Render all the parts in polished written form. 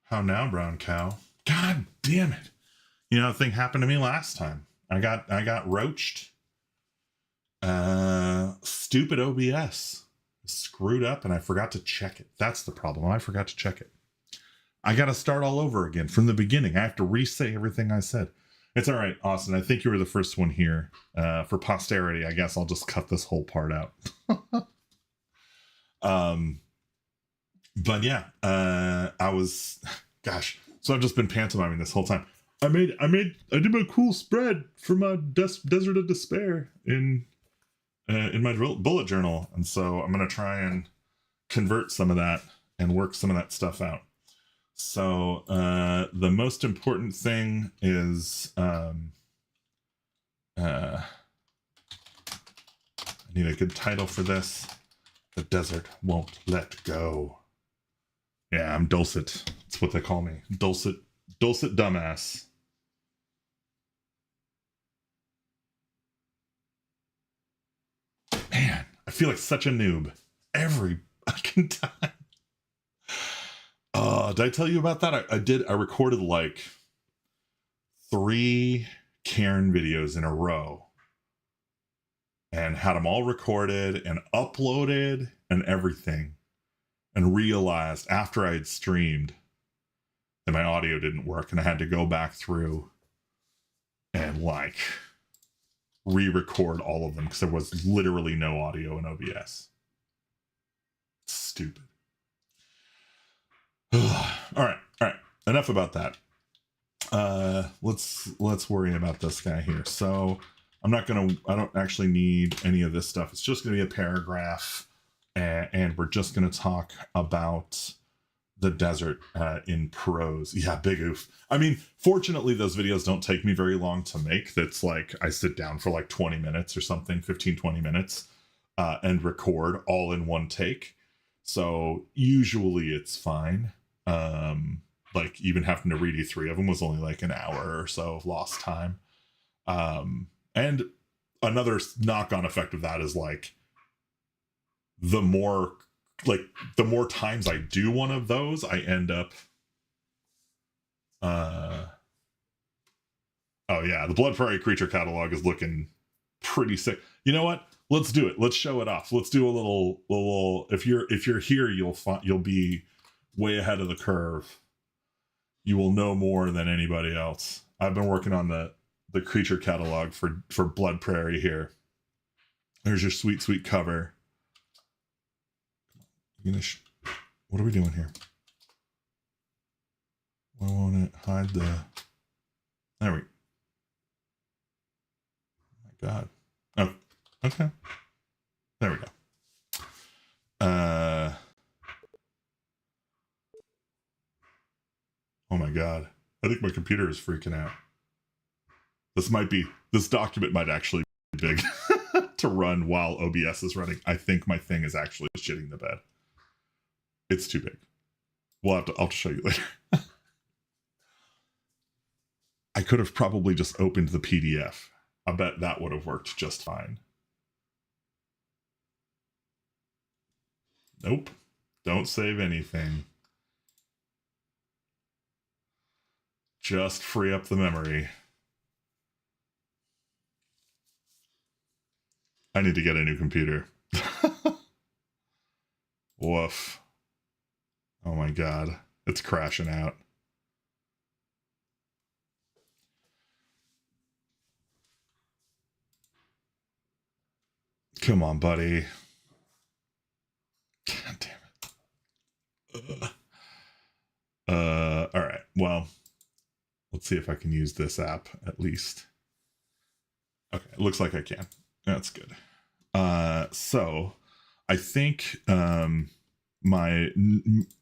How now, brown cow? God damn it. You know, the thing happened to me last time. I got roached. Stupid OBS screwed up and I forgot to check it. That's the problem. I forgot to check it. I got to start all over again from the beginning. I have to re-say everything I said. It's all right, Austin. I think you were the first one here. For posterity, I guess I'll just cut this whole part out. But yeah, I was, gosh. So I've just been pantomiming this whole time. I did my cool spread for my Desert of Despair in my bullet journal, and so I'm gonna try and convert some of that and work some of that stuff out. So the most important thing is I need a good title for this. The desert won't let go. Yeah, I'm Dulcet. That's what they call me. Dulcet dumbass. Man, I feel like such a noob every fucking time. Did I tell you about that? I recorded like 3 Cairn videos in a row and had them all recorded and uploaded and everything, and realized after I had streamed that my audio didn't work and I had to go back through and like re-record all of them because there was literally no audio in OBS. Stupid. All right. Enough about that. Let's worry about this guy here. So I don't actually need any of this stuff. It's just gonna be a paragraph, and we're just gonna talk about the desert in prose. Yeah, big oof. I mean, fortunately those videos don't take me very long to make. That's like I sit down for like 20 minutes or something, 15-20 minutes, and record all in one take. So usually it's fine. Like even having to redo 3 of them was only like an hour or so of lost time. And another knock-on effect of that is like the more times I do one of those, I end up oh yeah, the Blood Prairie creature catalog is looking pretty sick. You know what? Let's do it. Let's show it off. Let's do a little. If you're here, you'll be way ahead of the curve. You will know more than anybody else. I've been working on the creature catalog for Blood Prairie here. There's your sweet cover. What are we doing here? Why won't it hide the? There we. Oh my God. Oh, okay. There we go. Oh my God. I think my computer is freaking out. This document might actually be big to run while OBS is running. I think my thing is actually shitting the bed. It's too big. I'll have to show you later. I could have probably just opened the PDF. I bet that would have worked just fine. Nope. Don't save anything. Just free up the memory. I need to get a new computer. Woof. Oh my God. It's crashing out. Come on, buddy. God damn it. All right. Well, let's see if I can use this app at least. Okay, it looks like I can. That's good. So I think my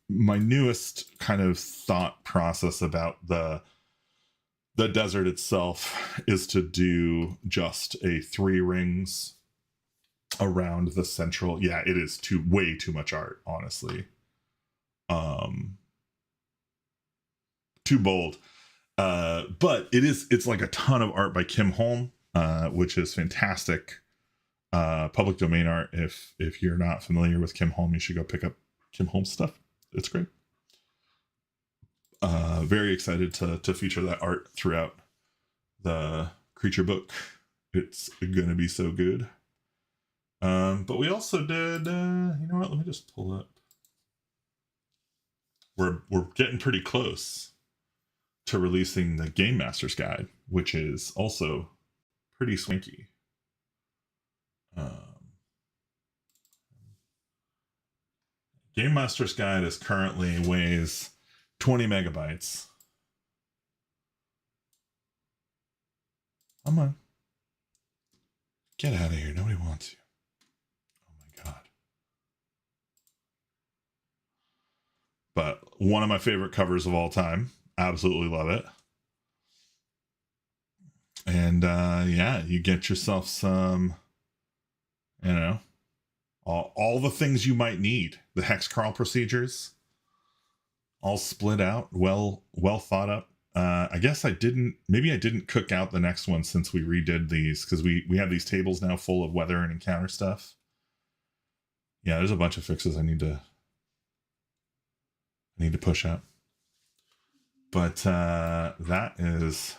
newest kind of thought process about the desert itself is to do just a 3 rings around the central. Yeah, it is way too much art, honestly. Too bold. But it's like a ton of art by Kim Holm, which is fantastic. Public domain art. If you're not familiar with Kim Holm, you should go pick up Kim Holm stuff. It's great. Very excited to feature that art throughout the creature book. It's gonna be so good. But we also did, you know what? Let me just pull up. We're getting pretty close to releasing the Game Master's Guide, which is also pretty swanky. Game Master's Guide is currently weighs 20 megabytes. Come on. Get out of here. Nobody wants you. Oh my God. But one of my favorite covers of all time. Absolutely love it. And yeah, you get yourself some, you know, all the things you might need. The hex crawl procedures, all split out, well thought up. I guess I didn't cook out the next one since we redid these, because we have these tables now full of weather and encounter stuff. Yeah, there's a bunch of fixes I need to push out. But that is,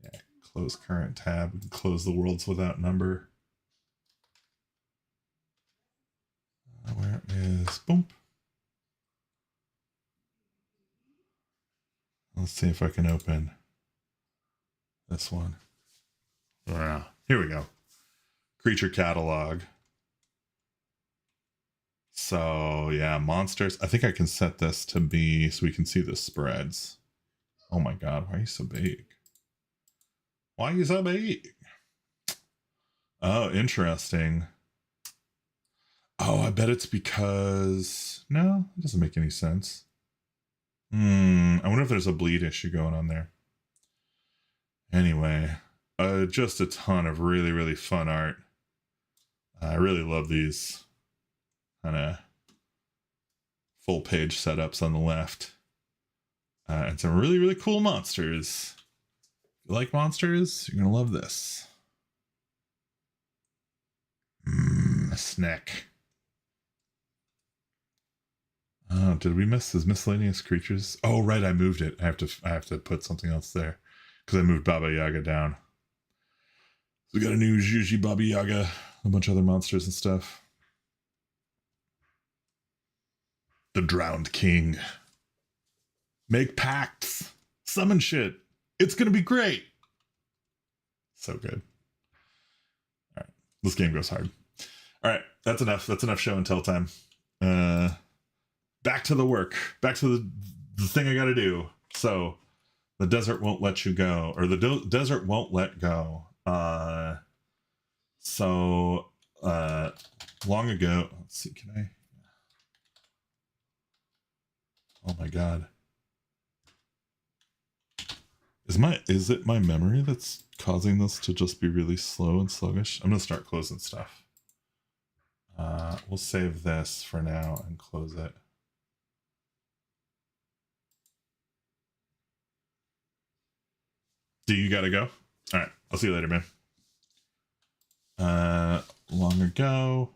yeah, close current tab, close the worlds without number. Where is, boom. Let's see if I can open this one. Yeah, here we go. Creature catalog. So yeah, monsters. I think I can set this to be so we can see the spreads. Oh my God, why are you so big? Why are you so big? Oh, interesting. Oh, I bet it's because, no, it doesn't make any sense. I wonder if there's a bleed issue going on there. Anyway, just a ton of really, really fun art. I really love these kind of full page setups on the left. And some really, really cool monsters. If you like monsters, you're going to love this. A snack. Oh, did we miss his miscellaneous creatures? Oh, right, I moved it. I have to put something else there because I moved Baba Yaga down. So we got a new Juji Baba Yaga, a bunch of other monsters and stuff. The Drowned King. Make pacts. Summon shit. It's gonna be great. So good. All right, this game goes hard. All right, that's enough. That's enough show and tell time. Back to the work. Back to the thing I got to do. So, the desert won't let you go, or the desert won't let go. Long ago. Let's see. Can I? Oh my God. Is it my memory that's causing this to just be really slow and sluggish? I'm gonna start closing stuff. We'll save this for now and close it. Do you gotta go? All right, I'll see you later, man. Long ago.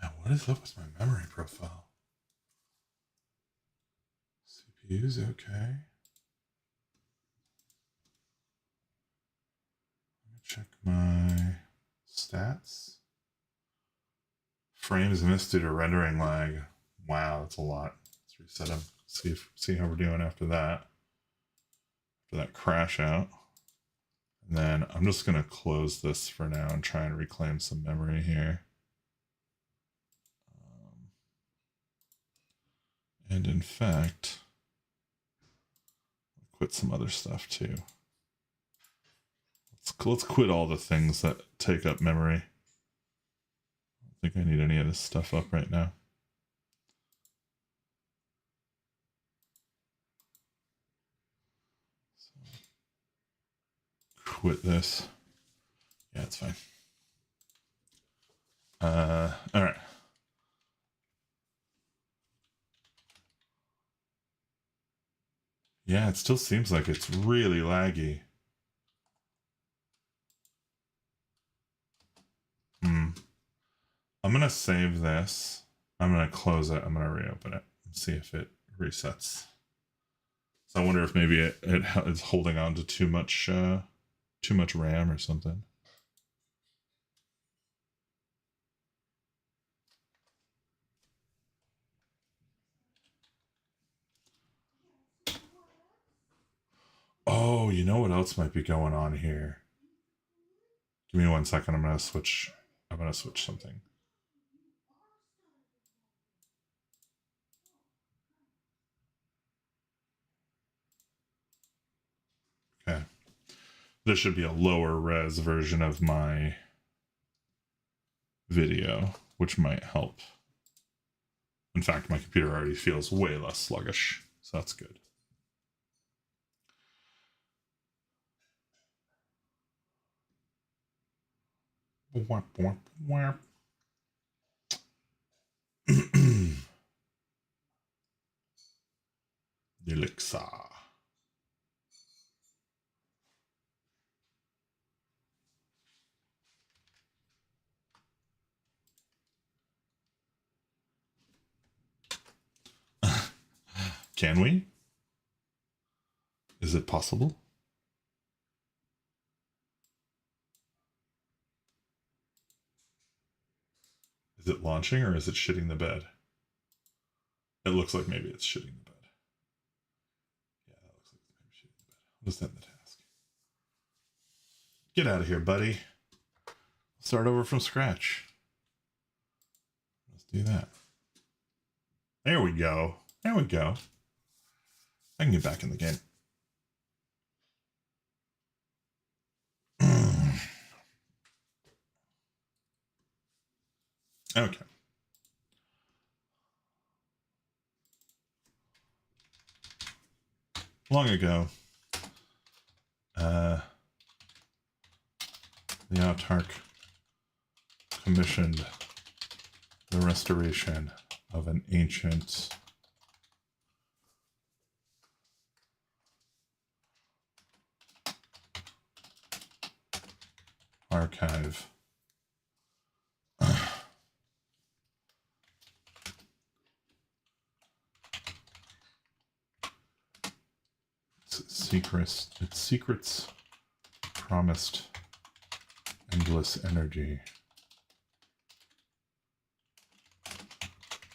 Yeah, what is up with my memory profile? CPU's okay. Let me check my stats. Frames missed due to rendering lag. Wow, that's a lot. Let's reset them. See how we're doing after that. After that crash out. And then I'm just gonna close this for now and try and reclaim some memory here. And in fact, I'll quit some other stuff too. Let's quit all the things that take up memory. I don't think I need any of this stuff up right now. So, quit this. Yeah, it's fine. All right. Yeah, it still seems like it's really laggy. I'm going to save this. I'm going to close it. I'm going to reopen it and see if it resets. So I wonder if maybe it's holding on to too much RAM or something. Oh, you know what else might be going on here? Give me 1 second. I'm gonna switch something. Okay. This should be a lower res version of my video, which might help. In fact, my computer already feels way less sluggish, so that's good. Whap, whap, whap. Elixir. Can we? Is it possible? Is it launching or is it shitting the bed? It looks like maybe it's shitting the bed. Yeah, that looks like it's maybe shitting the bed. I'll just end the task. Get out of here, buddy. Start over from scratch. Let's do that. There we go. There we go. I can get back in the game. Okay. Long ago, the autarch commissioned the restoration of an ancient archive. Its secrets promised endless energy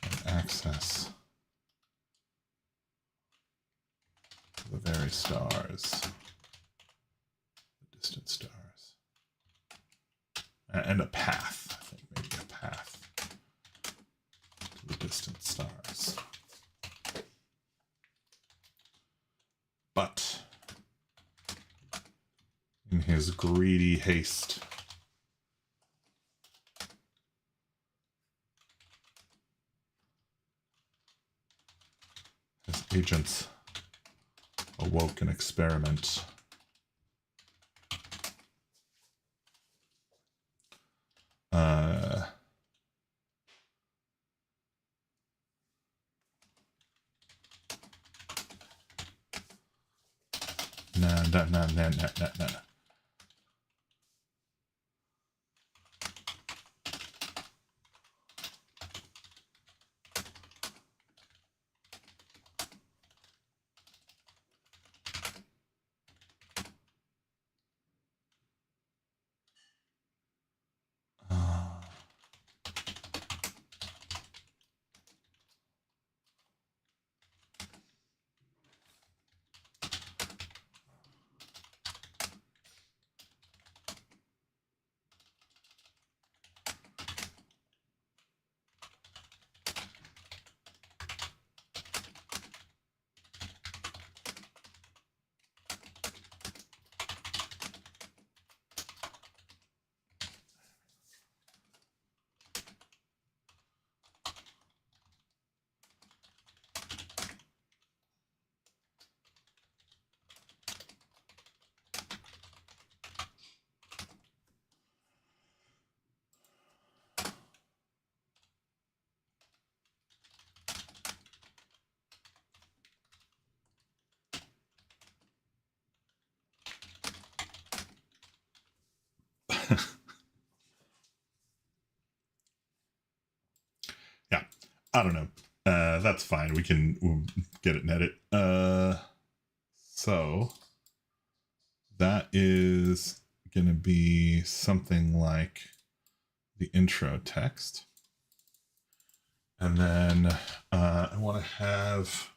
and access to the very stars, the distant stars, and a path. I think maybe a path to the distant stars. But in his greedy haste, his agents awoke an experiment. Nah. I don't know. That's fine. We'll get it and edit. So that is going to be something like the intro text. And then I want to have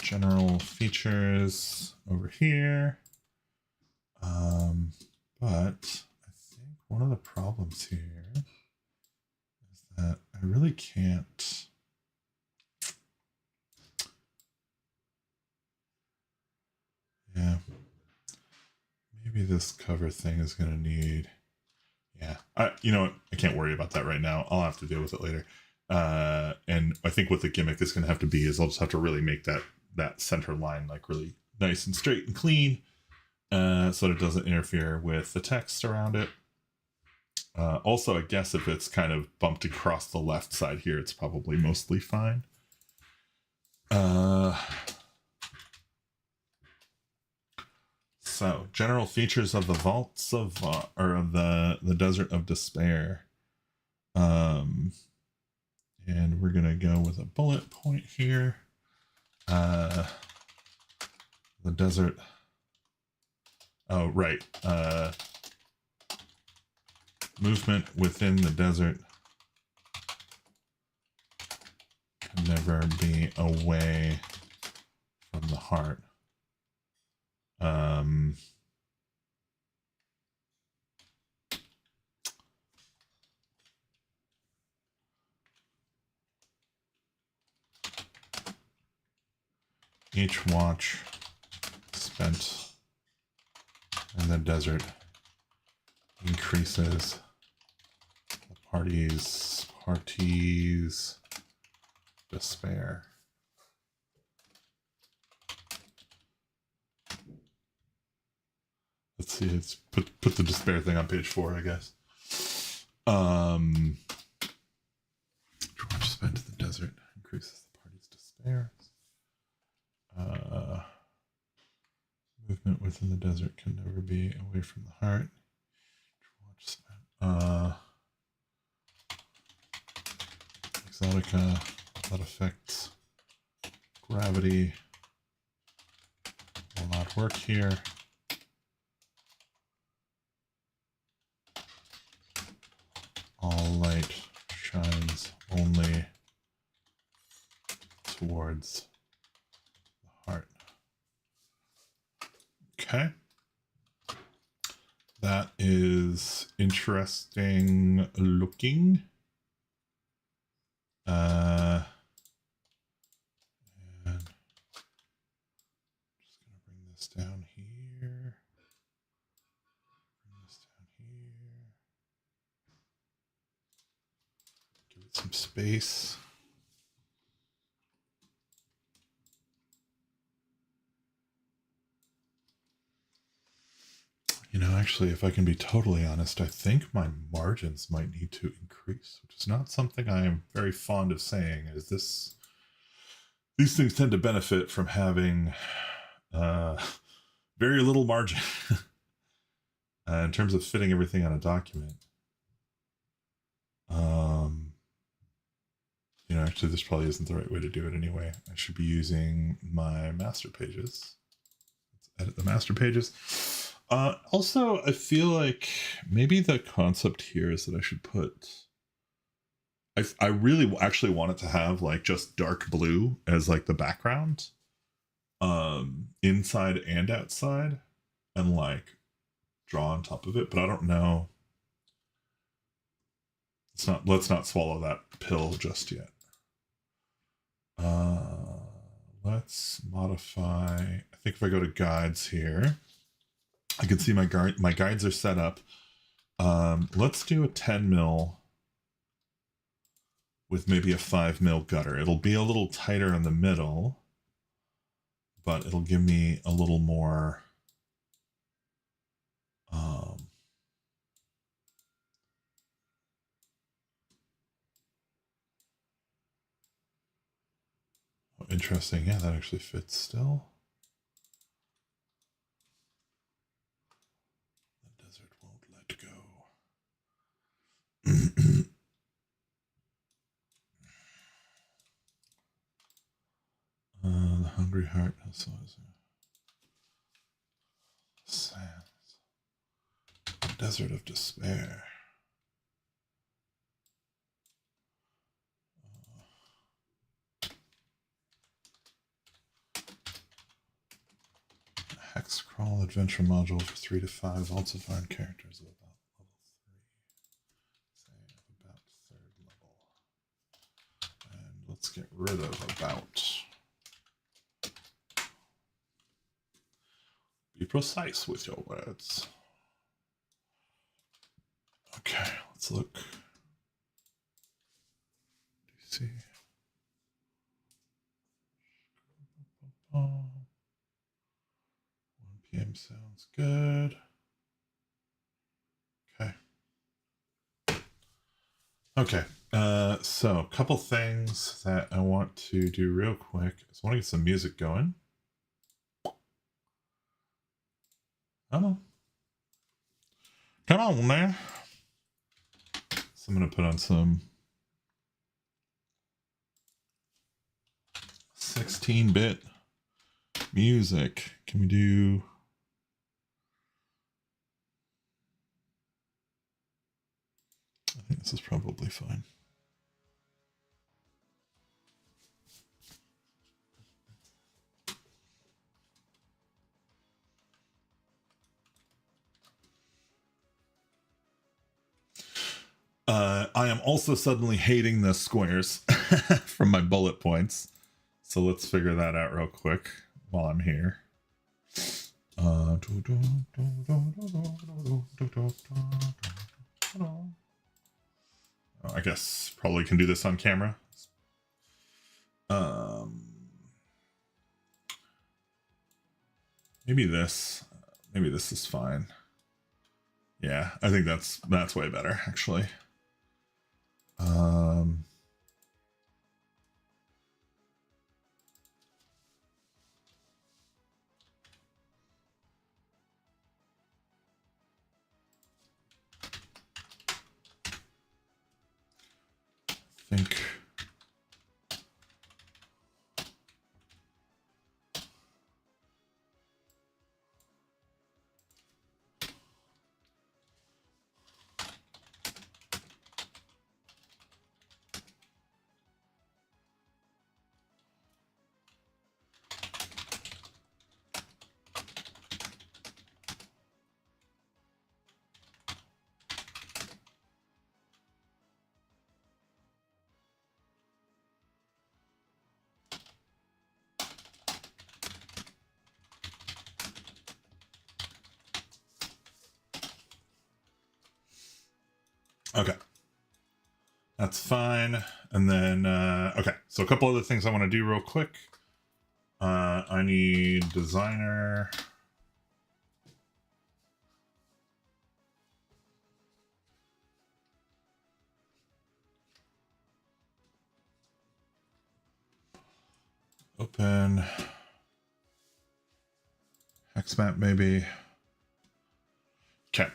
general features over here. But I think one of the problems here is that I really can't. Yeah. Maybe this cover thing is going to need. Yeah. You know what? I can't worry about that right now. I'll have to deal with it later. And I think what the gimmick is going to have to be is I'll just have to really make that center line like really nice and straight and clean, so that it doesn't interfere with the text around it. Also, I guess if it's kind of bumped across the left side here, it's probably mostly fine. So, general features of the vaults of or of the Desert of Despair. And we're gonna go with a bullet point here. The desert. Oh, right. Movement within the desert can never be away from the heart. Each watch spent in the desert increases the party's despair. Let's see, it's put the despair thing on page 4, I guess. Watch spent in the desert increases the party's despair. Movement within the desert can never be away from the heart. Exotica, that affects gravity. Will not work here. All light shines only towards the heart. Okay. That is interesting looking. And I'm just going to bring this down here. Bring this down here. Give it some space. You know, actually, if I can be totally honest, I think my margins might need to increase, which is not something I am very fond of saying. These things tend to benefit from having very little margin in terms of fitting everything on a document. You know, actually, this probably isn't the right way to do it anyway. I should be using my master pages. Let's edit the master pages. Also, I feel like maybe the concept here is that I should put. I really actually want it to have like just dark blue as like the background, inside and outside, and like draw on top of it. But I don't know. Let's not swallow that pill just yet. Let's modify. I think if I go to guides here, I can see my guides are set up. Let's do a 10 mil with maybe a 5 mil gutter. It'll be a little tighter in the middle, but it'll give me a little more interesting. Yeah, that actually fits still. The desert won't let go. Every heart has sands. Desert of despair. Hex crawl adventure module for 3 to 5. Also find characters of about level 3. Say about 3rd level. And let's get rid of about. Be precise with your words. Okay, let's look. DC. 1 p.m. sounds good. Okay. Okay. So a couple things that I want to do real quick. I just want to get some music going. Come on. Come on, man. So I'm going to put on some 16-bit music. Can we do... I think this is probably fine. I am also suddenly hating the squares from my bullet points. So let's figure that out real quick while I'm here. I guess probably can do this on camera. Maybe this is fine. Yeah, I think that's way better actually. I think okay, that's fine. And then, okay, so a couple other things I want to do real quick. I need designer. Open. Hex map, maybe. Okay.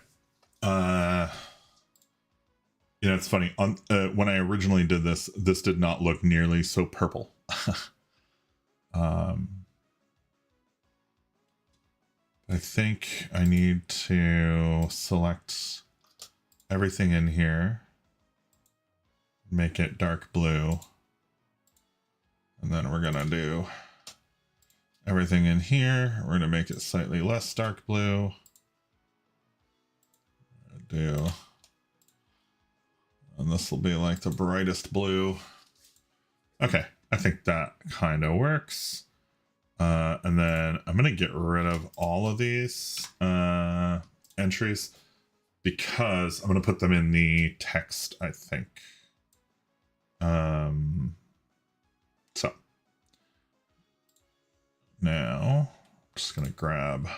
You know, it's funny. On when I originally did this, this did not look nearly so purple. I think I need to select everything in here, make it dark blue, and then we're gonna do everything in here. We're gonna make it slightly less dark blue. And this will be like the brightest blue. Okay, I think that kind of works. And then I'm going to get rid of all of these entries because I'm going to put them in the text, I think. So now I'm just going to grab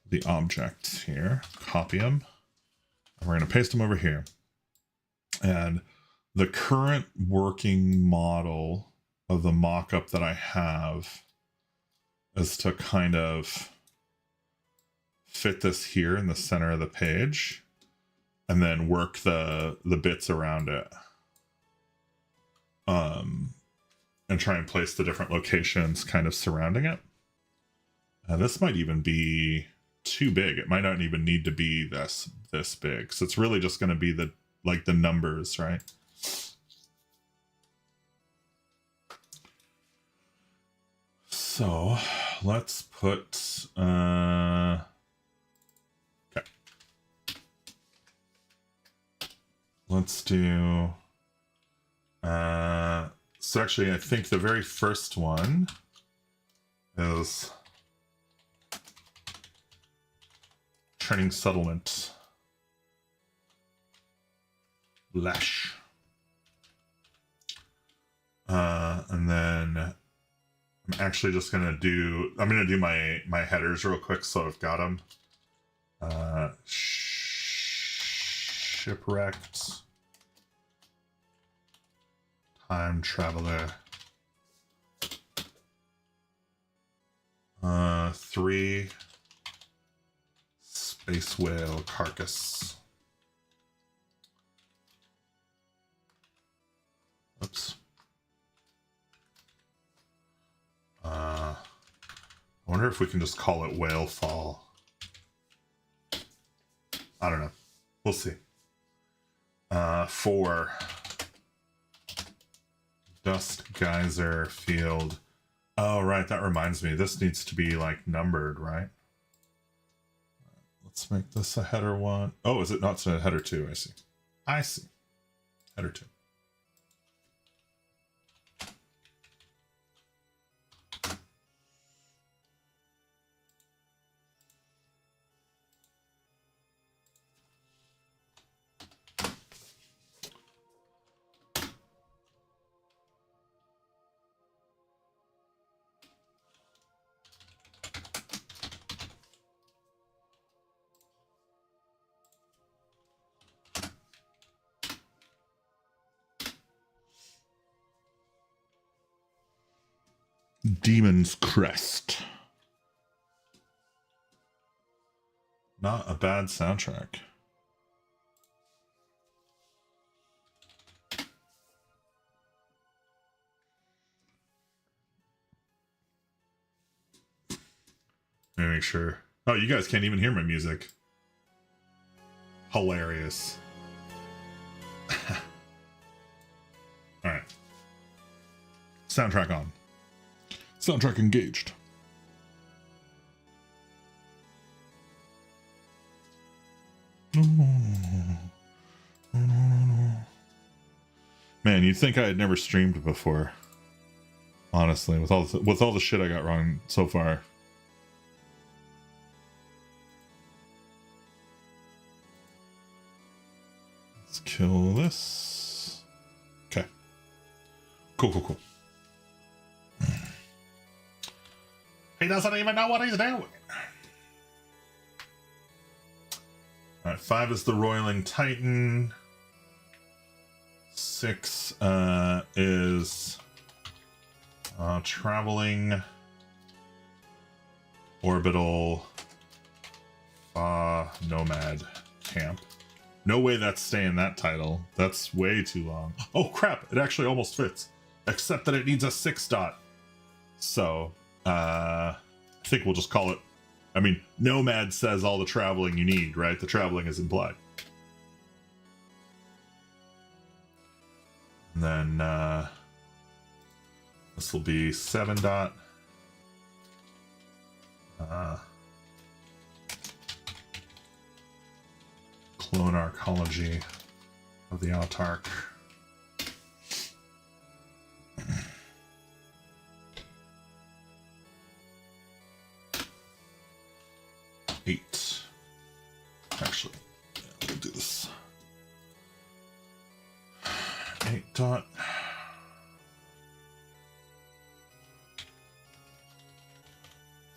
the objects here, copy them, and we're going to paste them over here. And the current working model of the mock-up that I have is to kind of fit this here in the center of the page and then work the bits around it. and try and place the different locations kind of surrounding it. This might even be too big. It might not even need to be this big. So it's really just going to be the numbers, right? So let's put okay. Let's do so actually I think the very first one is training settlement. Lash. And then I'm actually just gonna do my headers real quick so I've got them. Shipwrecked, time traveler, 3 space whale carcass. Oops. I wonder if we can just call it whale fall. I don't know. We'll see. 4 dust geyser field. Oh, right. That reminds me. This needs to be like numbered, right? Let's make this a header 1. Oh, is it not a header 2? I see. I see. Header 2. Demon's Crest. Not a bad soundtrack. Let me make sure. Oh, you guys can't even hear my music. Hilarious. Alright. Soundtrack on. Soundtrack engaged. Man, you'd think I had never streamed before. Honestly, with all the shit I got wrong so far. Let's kill this. Okay. Cool. He doesn't even know what he's doing. Alright, 5 is the Roiling Titan. 6 is Traveling Orbital Nomad Camp. No way that's staying that title. That's way too long. Oh crap, it actually almost fits. Except that it needs a 6 dot. So, I think we'll just call it, I mean, Nomad says all the traveling you need, right? The traveling is implied. And then, this will be 7 dot. Clone Arcology of the Autarch. Actually, yeah, we'll do this. 8 dot.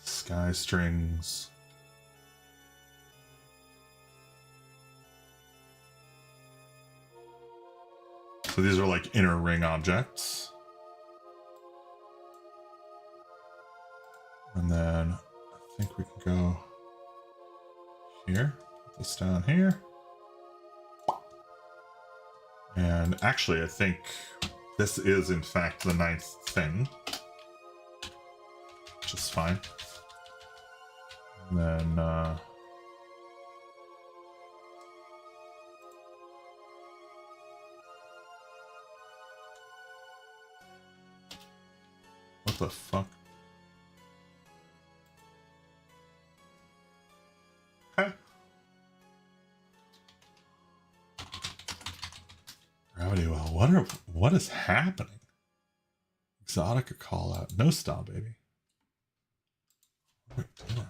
Sky strings. So these are like inner ring objects. And then I think we can go here. Put this down here. And actually, I think this is in fact the 9th thing, which is fine. And then what the fuck? Okay. Gravity well. What is happening? Exotica call out. No style, baby. What are we doing?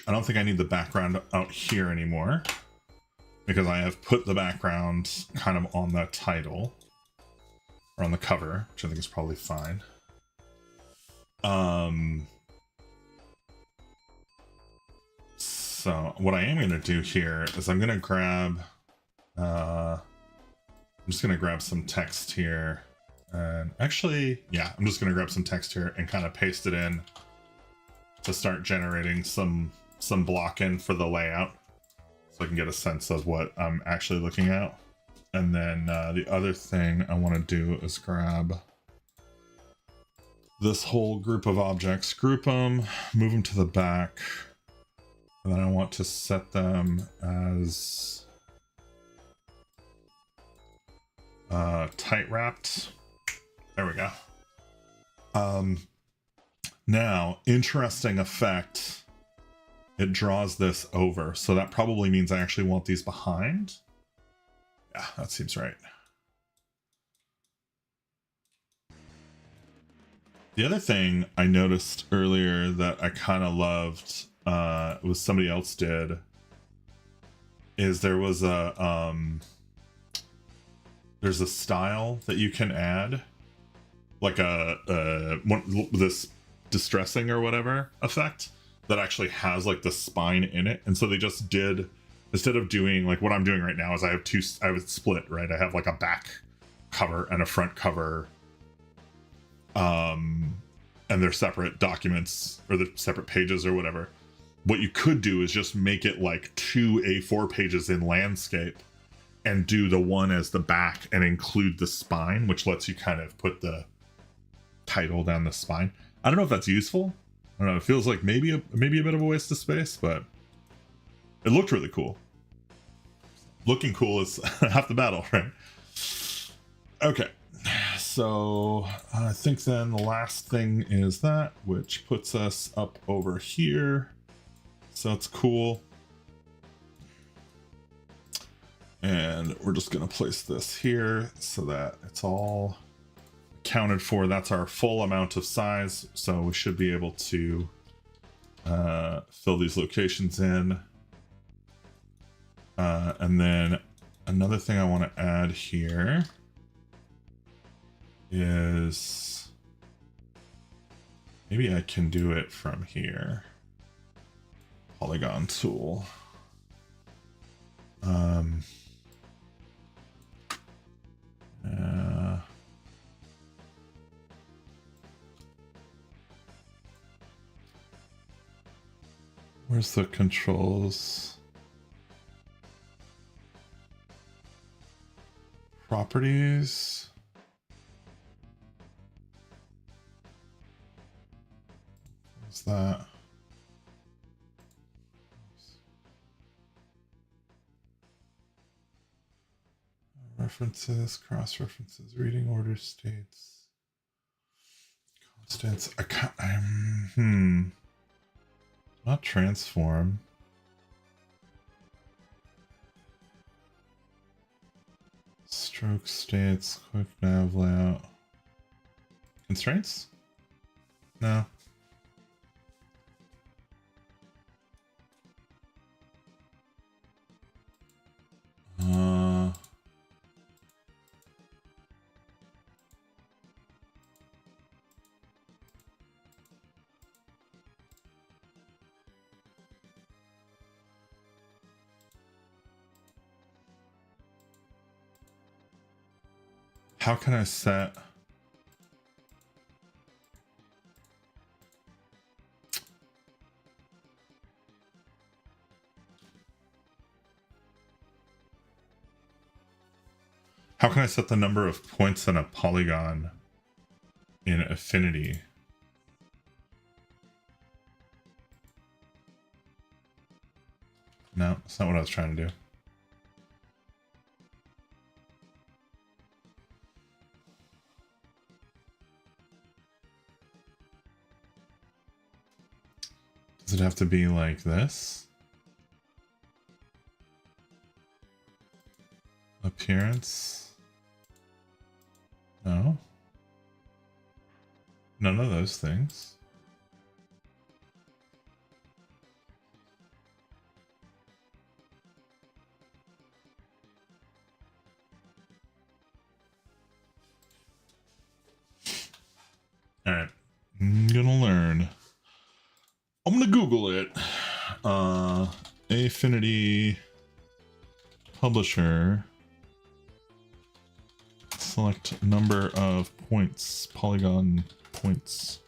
I don't think I need the background out here anymore because I have put the background kind of on the title or on the cover, which I think is probably fine. So what I am going to do here is I'm going to grab, I'm just going to grab some text here, and actually, yeah, I'm just going to grab some text here and kind of paste it in to start generating some block in for the layout so I can get a sense of what I'm actually looking at. And then the other thing I want to do is grab this whole group of objects, group them, move them to the back, and then I want to set them as tight wrapped. There we go. Now, interesting effect. It draws this over, so that probably means I actually want these behind. Yeah, that seems right. The other thing I noticed earlier that I kind of loved, was somebody else did, is there was a there's a style that you can add, like this distressing or whatever effect that actually has like the spine in it. And so they just did, instead of doing like what I'm doing right now, is I would split, right? I have like a back cover and a front cover, and they're separate documents or the separate pages or whatever. What you could do is just make it like 2 A4 pages in landscape and do the one as the back and include the spine, which lets you kind of put the title down the spine. I don't know if that's useful. I don't know, it feels like maybe a bit of a waste of space, but it looked really cool. Looking cool is half the battle, right? Okay, so I think then the last thing is that, which puts us up over here. So it's cool. And we're just gonna place this here so that it's all accounted for. That's our full amount of size, so we should be able to fill these locations in. And then another thing I want to add here is maybe I can do it from here. Polygon tool. Where's the controls? Properties. What's that? References, cross references, reading order states, constants. I can't. Not transform. Stroke states, quick nav layout. Constraints? No. How can I set... How can I set the number of points in a polygon in affinity? No, that's not what I was trying to do. Does it have to be like this? Appearance? No. None of those things. Alright. I'm gonna learn. I'm gonna Google it. Affinity publisher. Select number of points. Polygon points.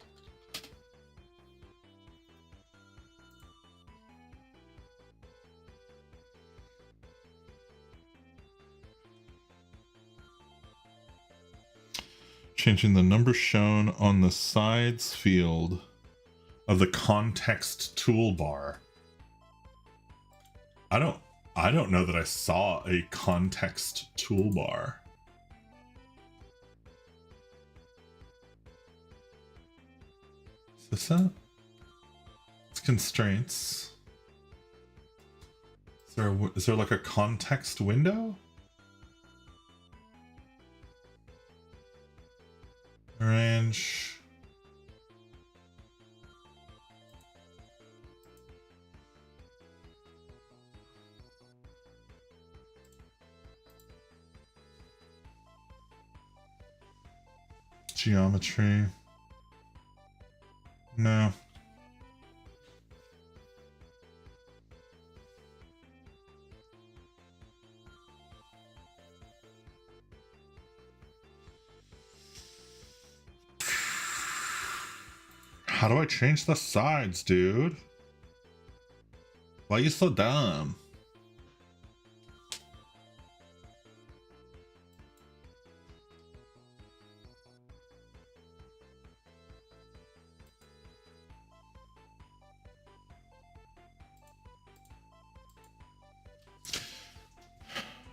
Changing the number shown on the sides field of the context toolbar. I don't know that I saw a context toolbar. Is this it? It's constraints. Is there like a context window? Arrange. Geometry. No. How do I change the sides, dude? Why are you so dumb?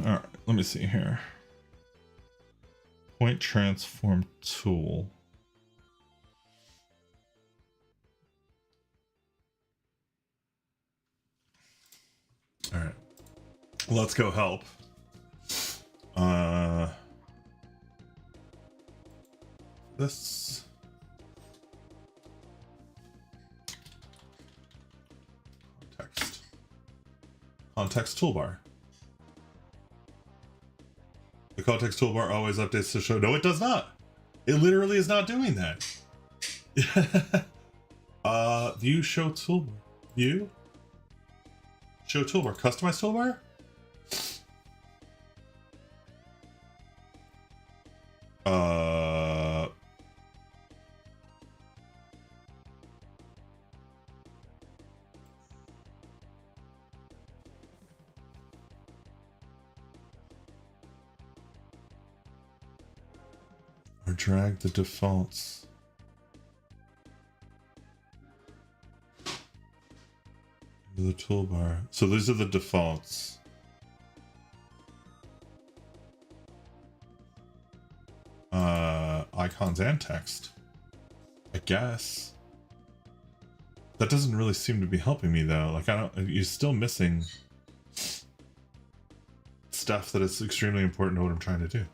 Alright, let me see here. Point transform tool. Alright. Let's go help. This. Context toolbar. The context toolbar always updates to show. No, it does not. It literally is not doing that. View show toolbar. View. Show toolbar. Customize toolbar? Or drag the defaults. Into the toolbar. So these are the defaults. Icons and text. I guess. That doesn't really seem to be helping me though. Like you're still missing stuff that is extremely important to what I'm trying to do.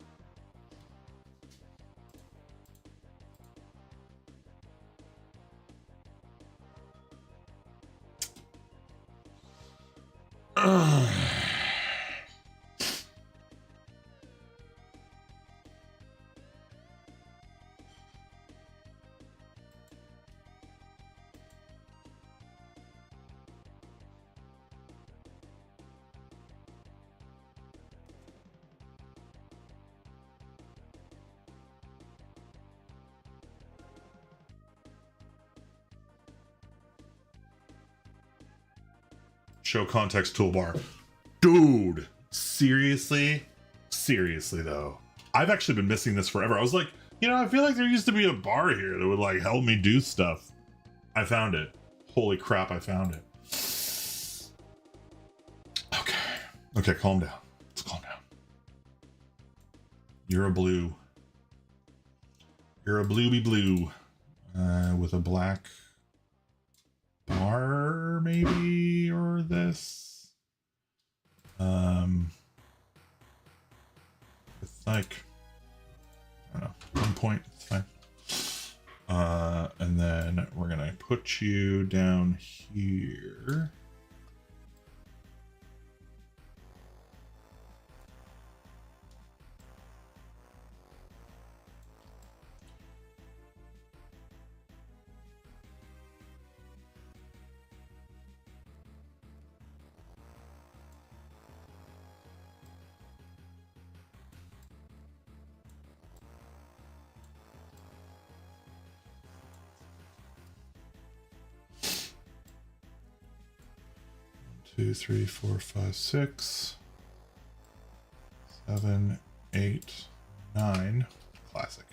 Show context toolbar. Dude, seriously though, I've actually been missing this forever. I was like, you know, I feel like there used to be a bar here that would like help me do stuff. I found it. Holy crap, I found it. Okay, calm down. Let's calm down. You're a blue. You're a bluey blue. With a black bar, maybe, or this. It's like, I don't know, 1 point, it's fine. And then we're gonna put you down here. Two, 3, 4, 5, 6, 7, 8, 9. Classic.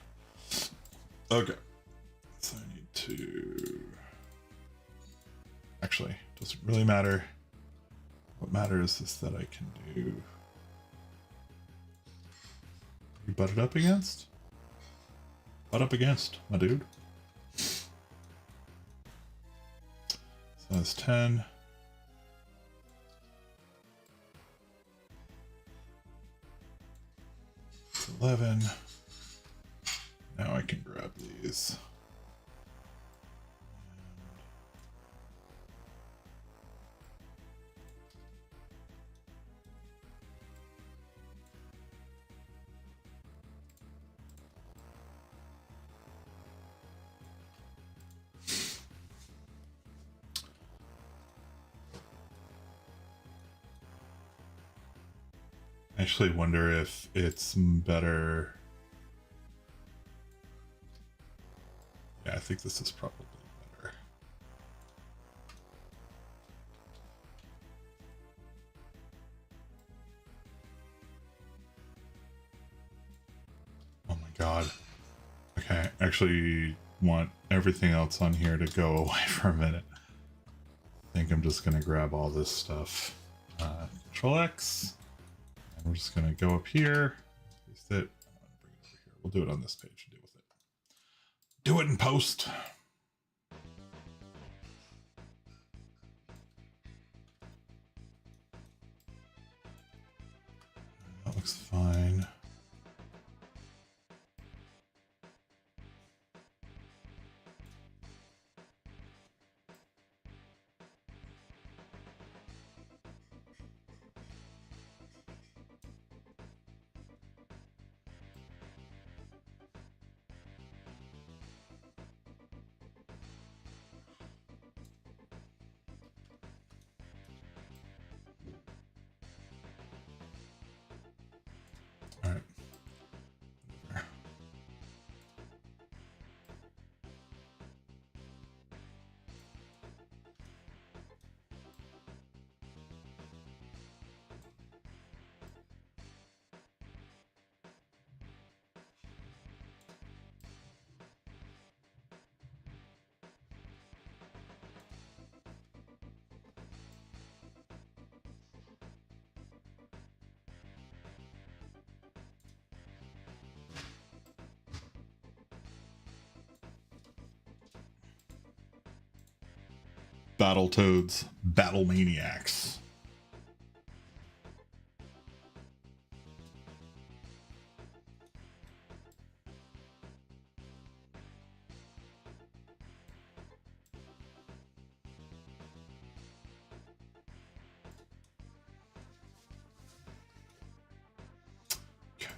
Okay. So I need to... Actually, doesn't really matter. What matters is that I can do... You butted up against? Butt up against, my dude. So that's 10. 11. Now I can grab these. I actually wonder if it's better. Yeah, I think this is probably better. Oh my god. Okay, I actually want everything else on here to go away for a minute. I think I'm just gonna grab all this stuff. Control X. And we're just gonna go up here. Paste it. Bring it over here. We'll do it on this page and deal with it. Do it in post. That looks fine. Battletoads, Battle Maniacs. Okay.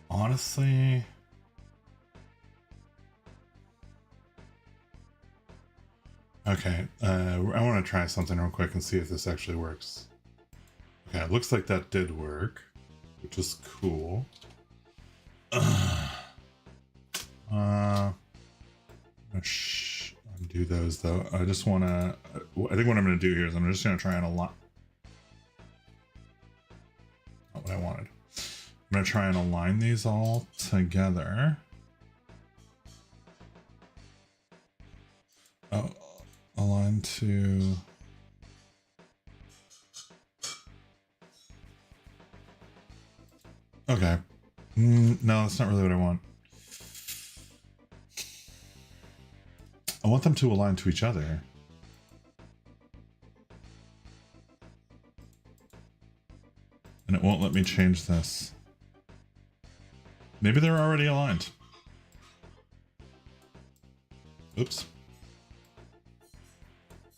Honestly, okay, I want to try something real quick and see if this actually works. Okay, it looks like that did work, which is cool. Undo do those though. I just want to, I think what I'm going to do here is I'm just going to try and align. Not what I wanted. I'm going to try and align these all together. Oh, align to... Okay. No, that's not really what I want. I want them to align to each other. And it won't let me change this. Maybe they're already aligned. Oops.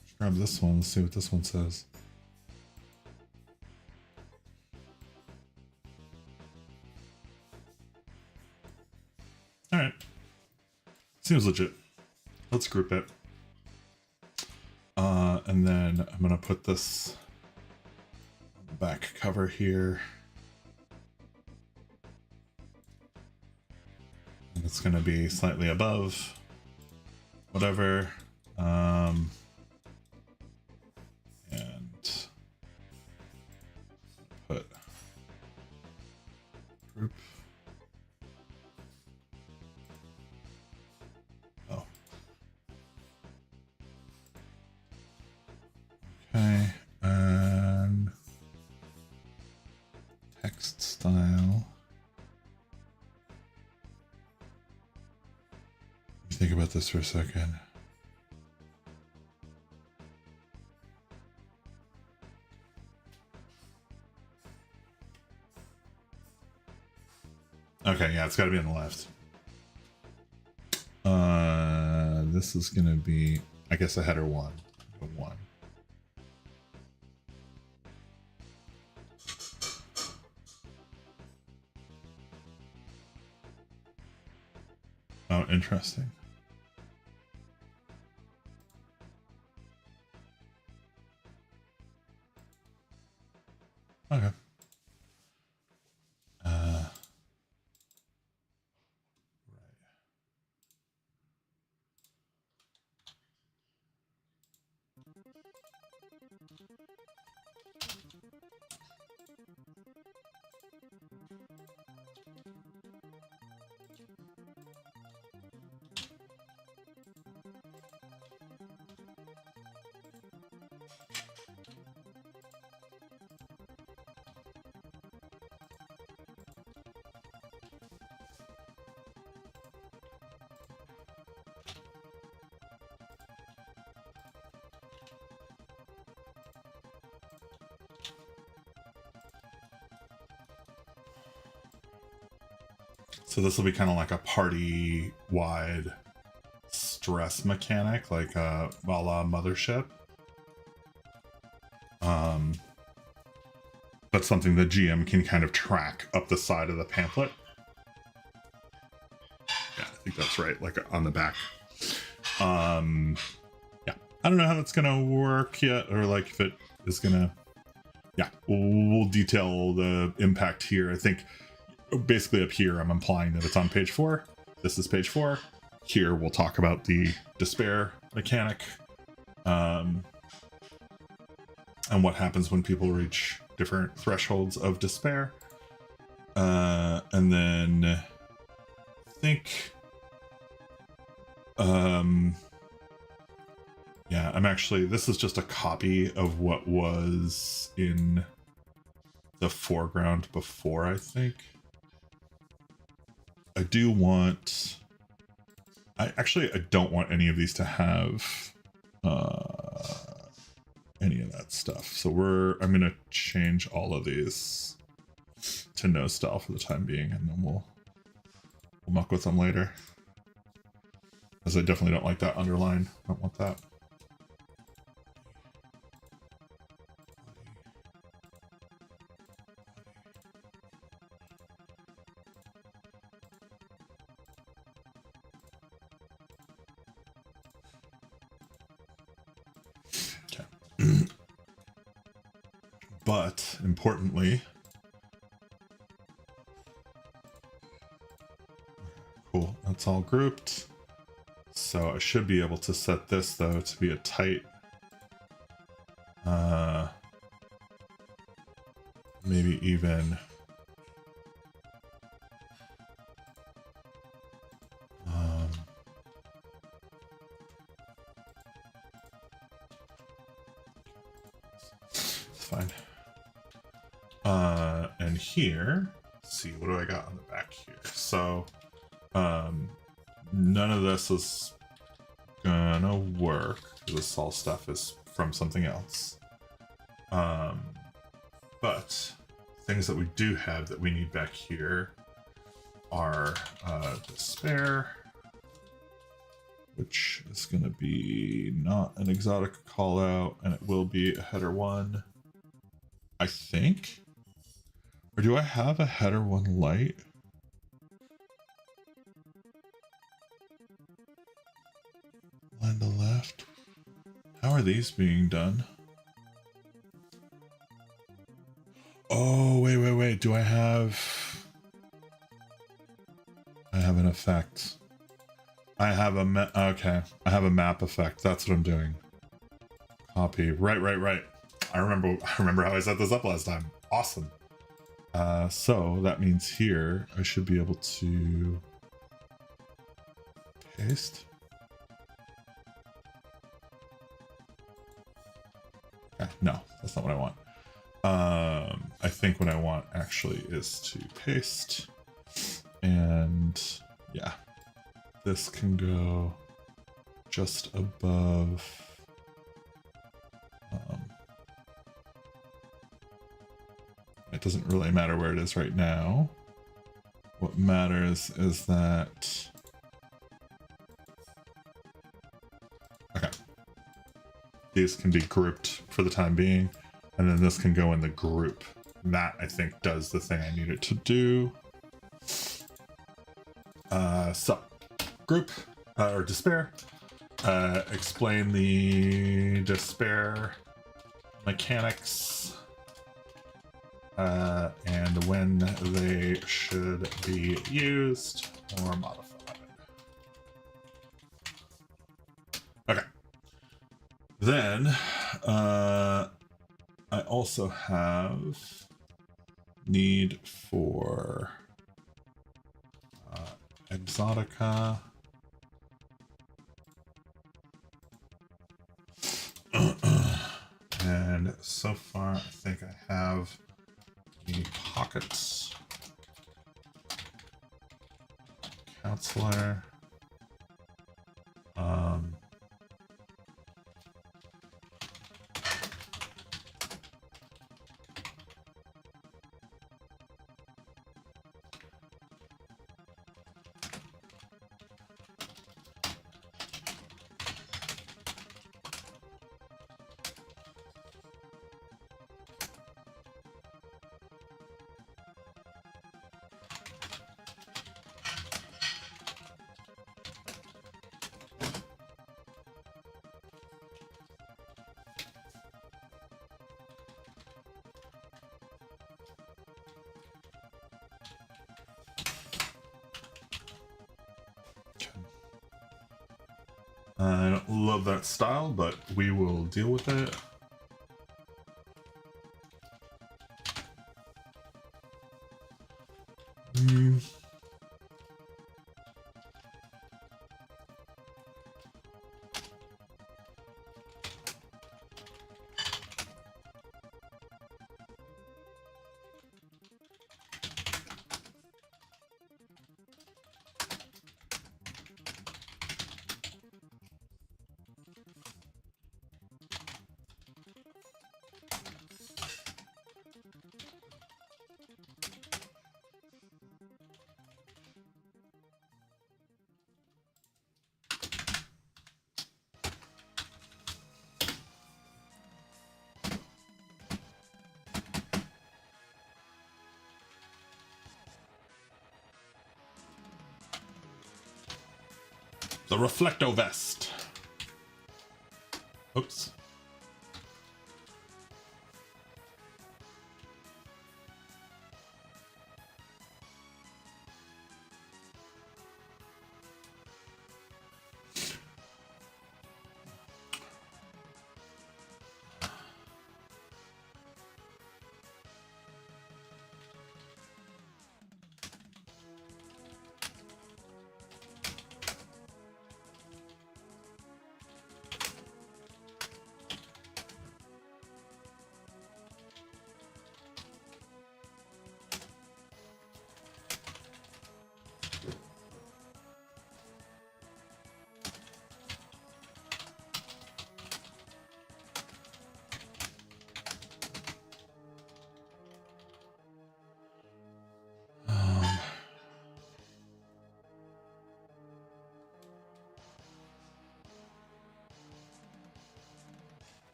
Let's grab this one. Let's see what this one says. All right. Seems legit. Let's group it. And then I'm going to put this on the back cover here. And it's going to be slightly above whatever. And put group. Oh. Okay. And text style. Think about this for a second. Okay, yeah, it's got to be on the left. This is going to be, I guess, a header one. One. Oh, interesting. Okay. So this will be kind of like a party-wide stress mechanic, like a la Mothership. But something the GM can kind of track up the side of the pamphlet. Yeah, I think that's right, like on the back. Yeah, I don't know how that's gonna work yet, or like if it is gonna... Yeah, we'll detail the impact here. I think basically up here I'm implying that it's on page 4. This is page 4. Here we'll talk about the despair mechanic, and what happens when people reach different thresholds of despair. And then I think yeah, I'm actually, this is just a copy of what was in the foreground before, I think. I do want, I don't want any of these to have any of that stuff. So I'm going to change all of these to no style for the time being, and then we'll muck with them later. Because I definitely don't like that underline. I don't want that. But importantly, cool, that's all grouped. So I should be able to set this though to be a tight, maybe even, it's fine. And here, let's see, what do I got on the back here? So, none of this is gonna work. This all stuff is from something else. But things that we do have that we need back here are despair, which is going to be not an exotic call out, and it will be a header one, I think. Or do I have a header one light? Line to left. How are these being done? Oh, wait. Do I have an effect? I have a okay. I have a map effect. That's what I'm doing. Copy. Right. I remember how I set this up last time. Awesome. So that means here I should be able to paste. Okay, no, that's not what I want. I think what I want actually is to paste, and yeah, this can go just above. It doesn't really matter where it is right now. What matters is that, okay, these can be grouped for the time being, and then this can go in the group. And that, I think, does the thing I need it to do. So, group, or despair. Explain the despair mechanics, and when they should be used or modified. Okay. Then, I also have need for Exotica. And so far, I think I have the pockets. Counselor. I don't love that style, but we will deal with it. The Reflecto Vest. Oops.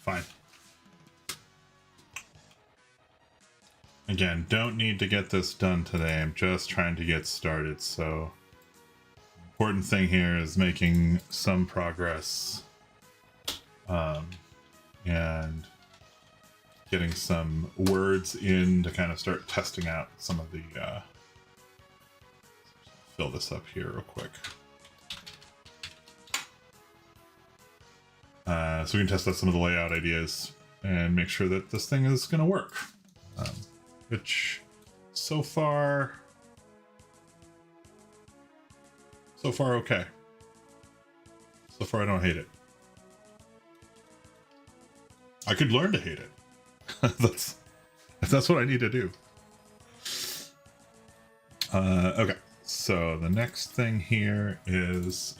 fine. Again, don't need to get this done today. I'm just trying to get started. So, important thing here is making some progress, and getting some words in to kind of start testing out some of the. Fill this up here real quick. So we can test out some of the layout ideas and make sure that this thing is going to work. Which so far okay. So far I don't hate it. I could learn to hate it. that's what I need to do. Okay, so the next thing here is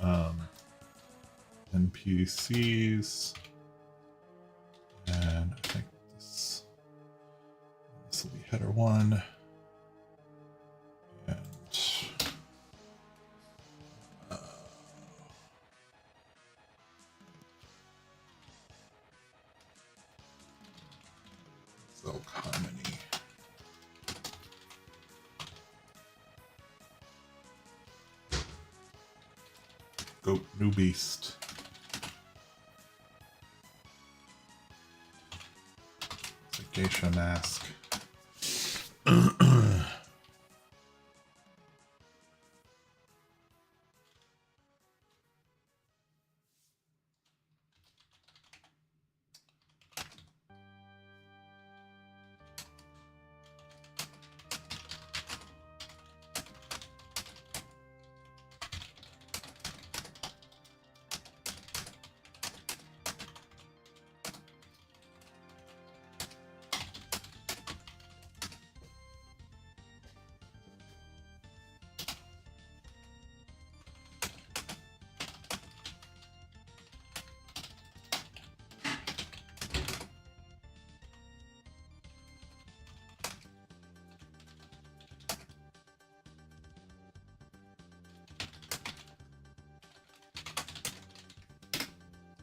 NPCs, and I think this will be header 1, and so harmony. Goat, new beast. It's a geisha mask.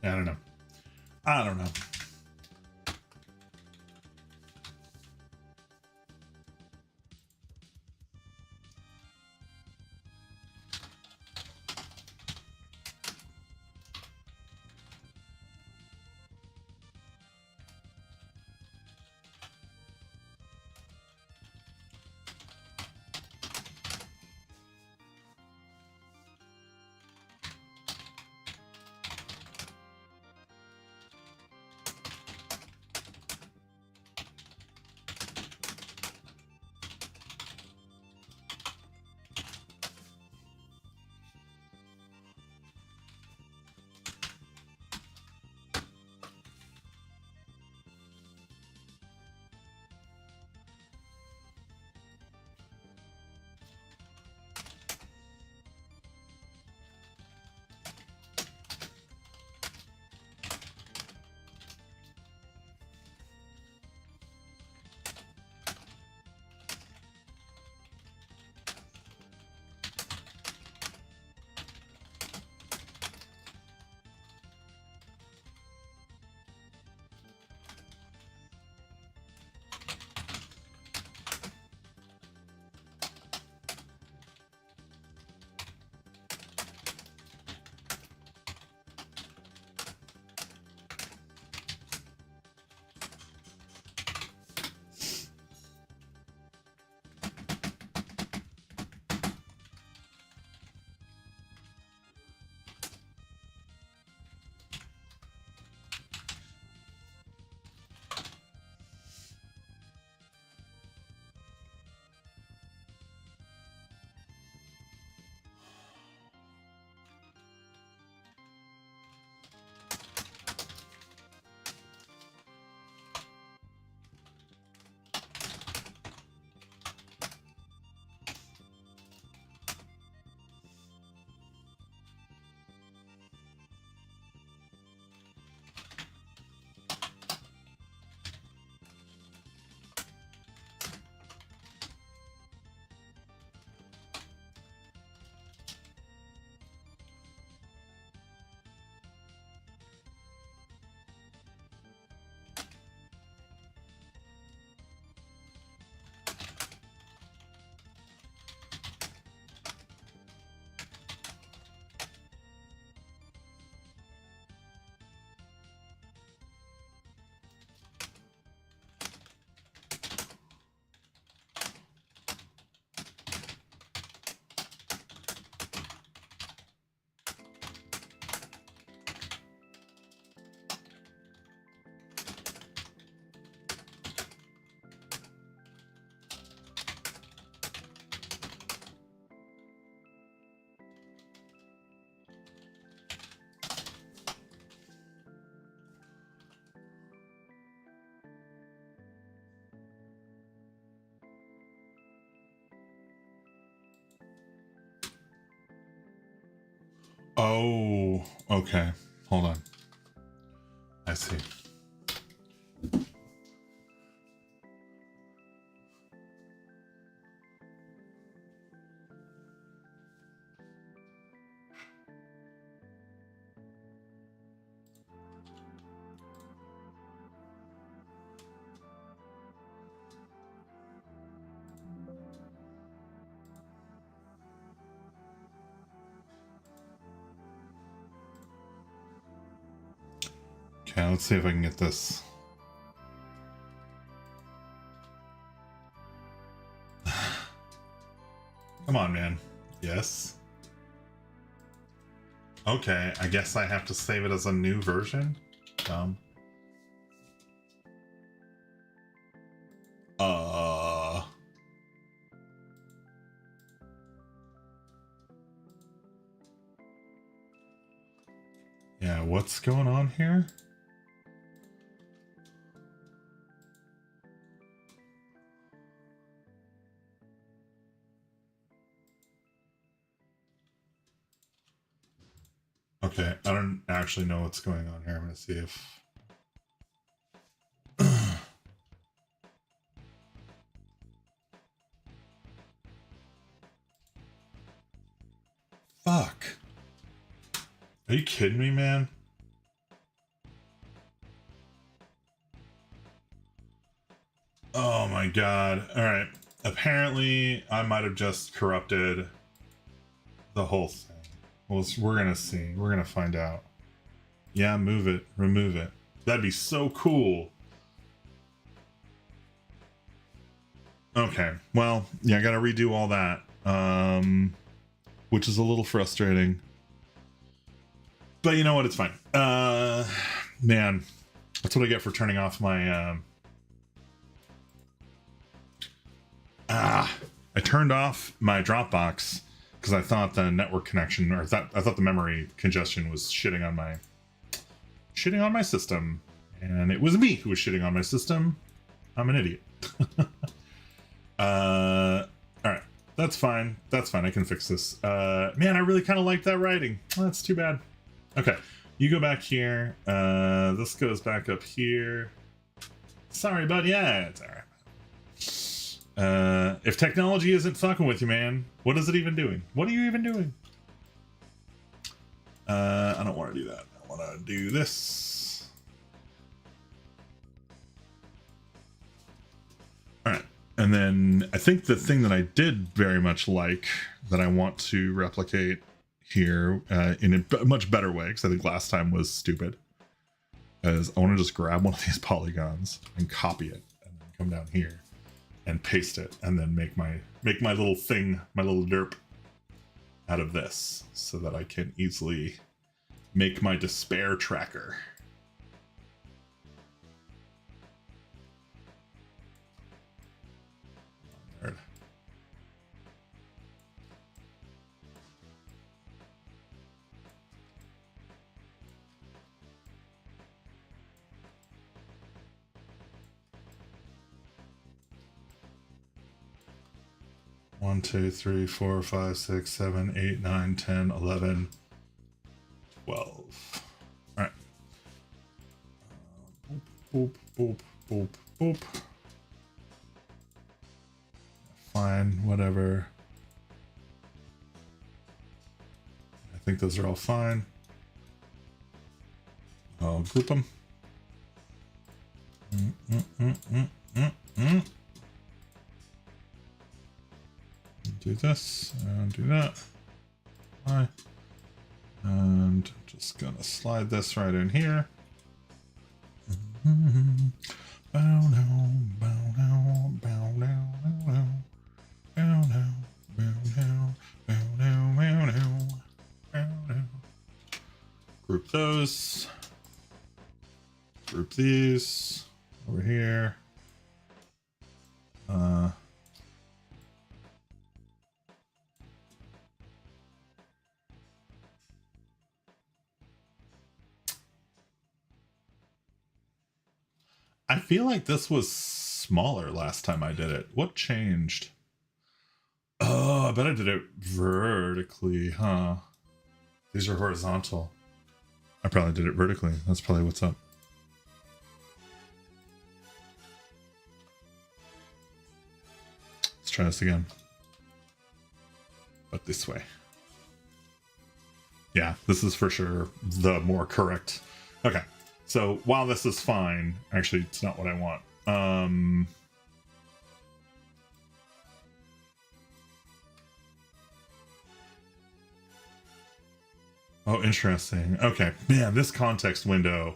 I don't know. I don't know. Oh, okay. Hold on. I see. Okay, let's see if I can get this. Come on, man. Yes. Okay, I guess I have to save it as a new version. Yeah, what's going on here? Okay, I don't actually know what's going on here. I'm gonna see if... Fuck. Are you kidding me, man? Oh my god. Alright. Apparently, I might have just corrupted the whole thing. Well, we're gonna see. We're gonna find out. Yeah, move it. Remove it. That'd be so cool. Okay. Well, yeah, I gotta redo all that. Which is a little frustrating. But you know what? It's fine. Man. That's what I get for turning off my... I turned off my Dropbox because I thought the network connection, or I thought the memory congestion was shitting on my system, and it was me who was shitting on my system. I'm an idiot. All right, that's fine. That's fine. I can fix this. Man, I really kind of like that writing. Oh, that's too bad. Okay, you go back here. This goes back up here. Sorry, bud. Yeah, it's all right. If technology isn't fucking with you, man, what is it even doing? What are you even doing? I don't want to do that. I want to do this. All right. And then I think the thing that I did very much like that I want to replicate here in a much better way, because I think last time was stupid, is I want to just grab one of these polygons and copy it and then come down here and paste it, and then make my little thing, my little derp out of this, so that I can easily make my despair tracker. Nerd. One, 2, 3, 4, 5, 6, 7, 8, 9, 10, 11, 12. All right. Boop, boop, boop, boop. Fine, whatever. I think those are all fine. I'll group them. Do this and do that. Hi. And I'm just gonna slide this right in here. Bow down, bow down, bow down, bow down, bow down, bow down, bow down, bow down, bow down. Group those. Group these over here. I feel like this was smaller last time I did it. What changed? Oh, I bet I did it vertically, huh? These are horizontal. I probably did it vertically. That's probably what's up. Let's try this again. But this way. Yeah, this is for sure the more correct. Okay, so while this is fine, actually, it's not what I want. Oh, interesting. Okay, man, this context window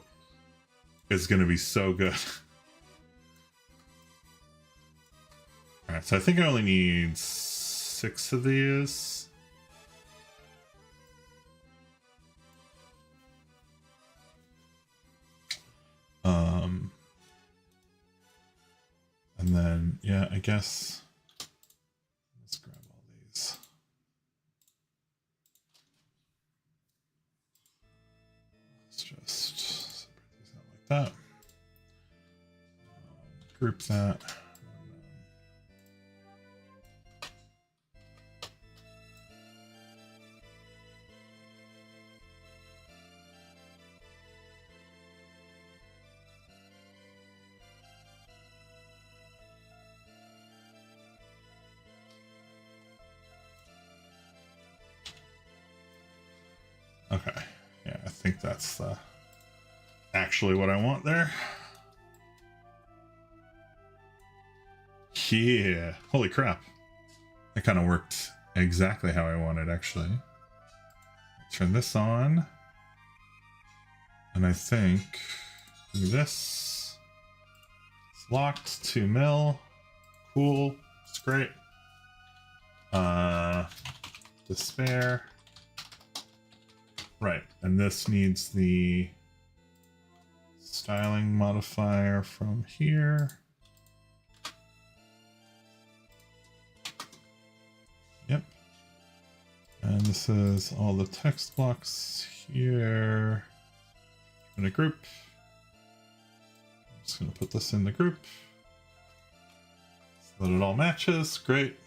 is going to be so good. All right, so I think I only need 6 of these. And then, yeah, I guess let's grab all these. Let's just separate these out like that. Group that. Okay, yeah, I think that's actually what I want there. Yeah, holy crap. That kind of worked exactly how I wanted, actually. Turn this on. And I think do this. It's locked, 2 mil. Cool, it's great. Despair. Right, and this needs the styling modifier from here. Yep. And this is all the text blocks here in a group. I'm just going to put this in the group so that it all matches. Great.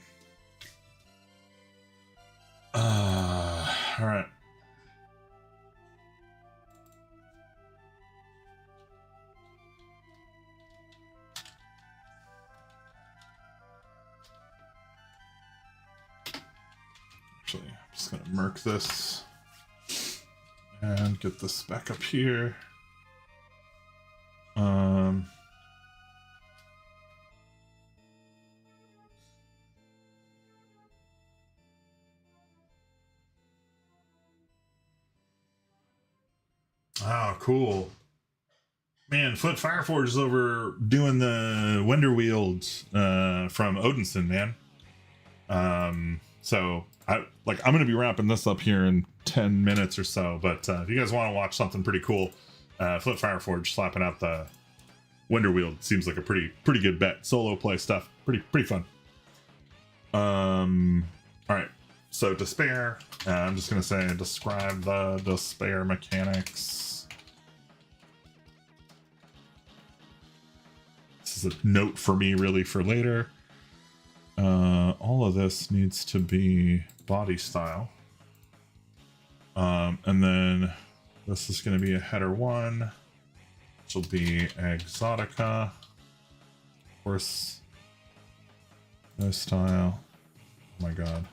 All right. Actually, I'm just going to merc this and get this back up here. Oh, cool. Man, Foot Fireforge is over doing the Wonder Wields from Odinson, man. So I'm going to be wrapping this up here in 10 minutes or so, but if you guys want to watch something pretty cool, Foot Fireforge slapping out the Wonder Wield seems like a pretty good bet. Solo play stuff, pretty fun. All right, so Despair. I'm just going to say describe the Despair mechanics. This is a note for me, really, for later. All of this needs to be body style. And then this is going to be a header 1, which will be Exotica. Of course, no style. Oh my god.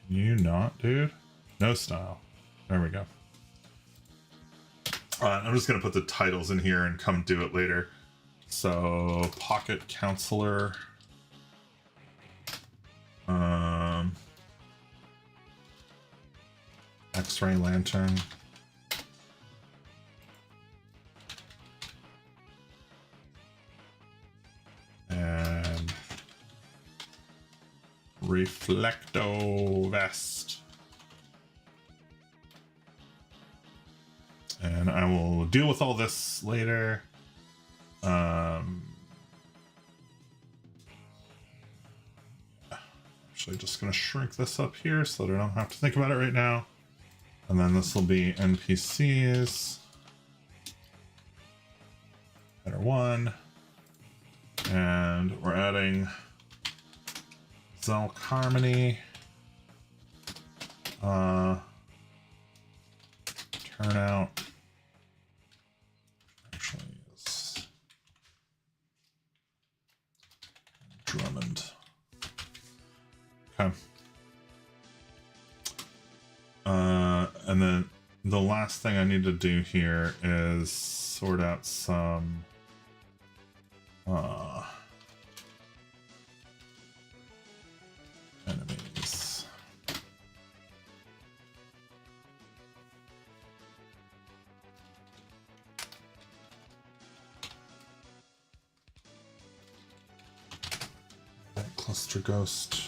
Can you not, dude? No style. There we go. I'm just going to put the titles in here and come do it later. So, Pocket Counselor. X-ray lantern. And Reflecto vest. And I will deal with all this later. Actually, just going to shrink this up here so that I don't have to think about it right now. And then this will be NPCs. Header 1. And we're adding Zelk Harmony. turnout actually is Drummond. Okay. And then the last thing I need to do here is sort out some enemies. Cluster ghost.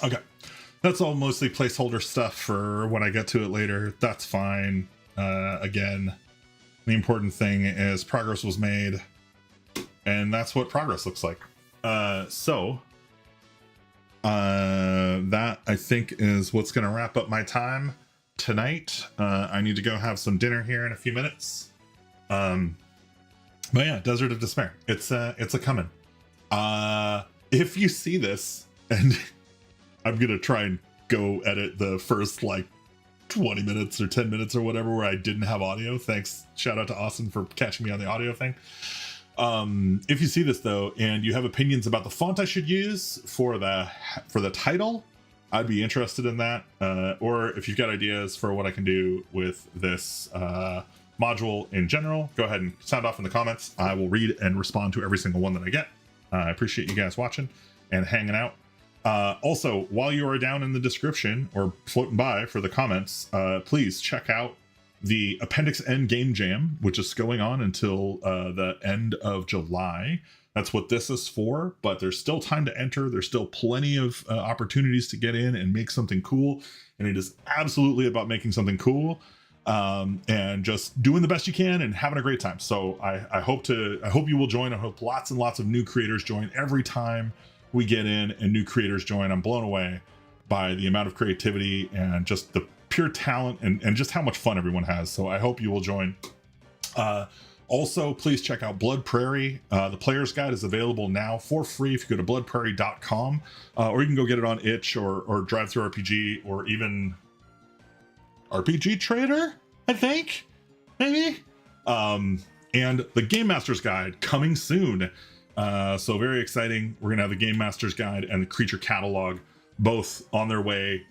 Okay, that's all mostly placeholder stuff for when I get to it later. That's fine. Again, the important thing is progress was made, and that's what progress looks like. So that I think is what's going to wrap up my time tonight. I need to go have some dinner here in a few minutes. But yeah, Desert of Despair. It's a coming. If you see this, and I'm gonna try and go edit the first like 20 minutes or 10 minutes or whatever where I didn't have audio. Thanks, shout out to Austin for catching me on the audio thing. If you see this though, and you have opinions about the font I should use for the title, I'd be interested in that. Or if you've got ideas for what I can do with this module in general, go ahead and sound off in the comments. I will read and respond to every single one that I get. I appreciate you guys watching and hanging out. Also, while you are down in the description or floating by for the comments, please check out the appendix-n game jam, which is going on until the end of July. That's what this is for, but there's still time to enter. There's still plenty of opportunities to get in and make something cool. And it is absolutely about making something cool and just doing the best you can and having a great time. So I hope you will join. I hope lots and lots of new creators join every time we get in and new creators join. I'm blown away by the amount of creativity and just the pure talent and just how much fun everyone has. So I hope you will join. Also, please check out Blood Prairie. The player's guide is available now for free if you go to bloodprairie.com, or you can go get it on itch or DriveThruRPG or even RPG Trader, I think, maybe. And the Game Master's Guide coming soon. So very exciting. We're gonna have the Game Master's Guide and the Creature Catalog both on their way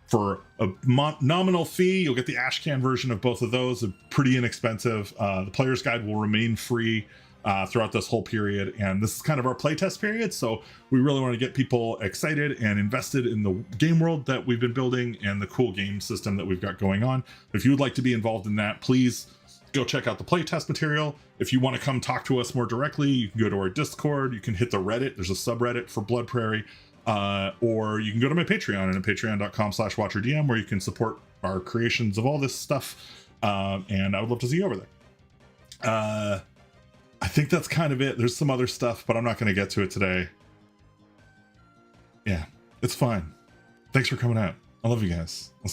for a nominal fee. You'll get the Ashcan version of both of those. They're pretty inexpensive. The Player's Guide will remain free throughout this whole period, and this is kind of our playtest period, so we really want to get people excited and invested in the game world that we've been building and the cool game system that we've got going on. If you would like to be involved in that, please go check out the playtest material. If you want to come talk to us more directly, you can go to our Discord, you can hit the Reddit, there's a subreddit for Blood Prairie, or you can go to my Patreon at patreon.com/WatcherDM, where you can support our creations of all this stuff, and I would love to see you over there. I think that's kind of it. There's some other stuff, but I'm not going to get to it today. Yeah, it's fine. Thanks for coming out. I love you guys. I'll see you